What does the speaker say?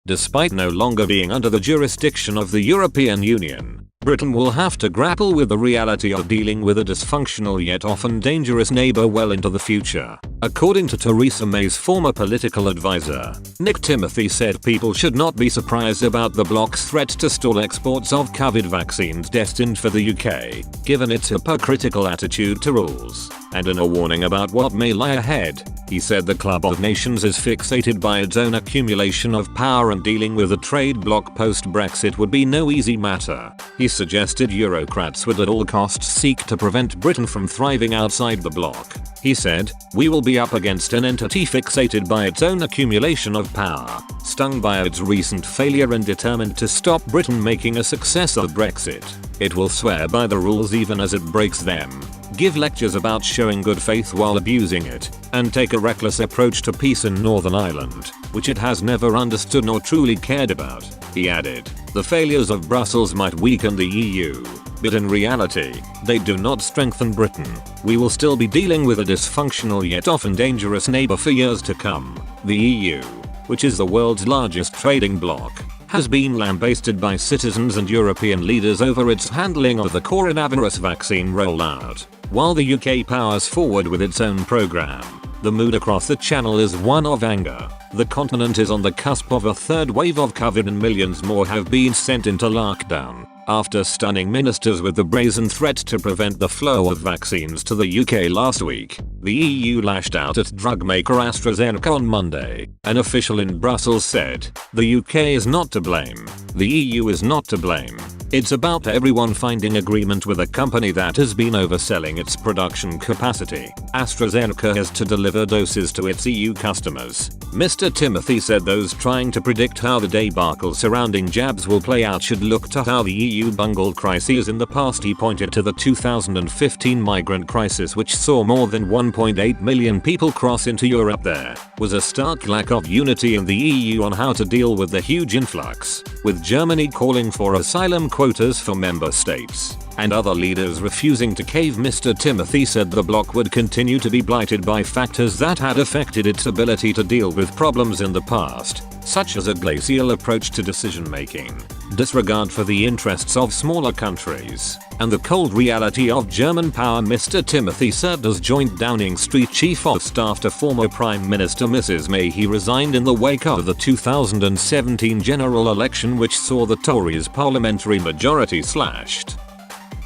Despite no longer being under the jurisdiction of the European Union, Britain will have to grapple with the reality of dealing with a dysfunctional yet often dangerous neighbour well into the future. According to Theresa May's former political advisor, Nick Timothy said people should not be surprised about the bloc's threat to stall exports of COVID vaccines destined for the UK, given its hypocritical attitude to rules. And in a warning about what may lie ahead, he said the Club of Nations is fixated by its own accumulation of power and dealing with a trade bloc post-Brexit would be no easy matter. He suggested Eurocrats would at all costs seek to prevent Britain from thriving outside the bloc. He said, "We will be up against an entity fixated by its own accumulation of power, stung by its recent failure and determined to stop Britain making a success of Brexit. It will swear by the rules even as it breaks them, give lectures about showing good faith while abusing it, and take a reckless approach to peace in Northern Ireland, which it has never understood nor truly cared about." He added, "The failures of Brussels might weaken the EU, but in reality, they do not strengthen Britain. We will still be dealing with a dysfunctional yet often dangerous neighbour for years to come. The EU, which is the world's largest trading bloc, has been lambasted by citizens and European leaders over its handling of the coronavirus vaccine rollout. While the UK powers forward with its own program, the mood across the channel is one of anger. The continent is on the cusp of a third wave of COVID and millions more have been sent into lockdown after stunning ministers with the brazen threat to prevent the flow of vaccines to the UK last week. The EU lashed out at drug maker AstraZeneca on Monday. An official in Brussels said, "The UK is not to blame. The EU is not to blame. It's about everyone finding agreement with a company that has been overselling its production capacity. AstraZeneca has to deliver doses to its EU customers." Mr. Timothy said those trying to predict how the debacle surrounding jabs will play out should look to how the EU bungled crises in the past. He pointed to the 2015 migrant crisis, which saw more than 1.8 million people cross into Europe. There was a stark lack of unity in the EU on how to deal with the huge influx, with Germany calling for asylum quotas for member states, and other leaders refusing to cave. Mr. Timothy said the bloc would continue to be blighted by factors that had affected its ability to deal with problems in the past, such as a glacial approach to decision making, disregard for the interests of smaller countries, and the cold reality of German power. Mr. Timothy served as joint Downing Street Chief of Staff to former Prime Minister Mrs. May. He resigned in the wake of the 2017 general election, which saw the Tories' parliamentary majority slashed.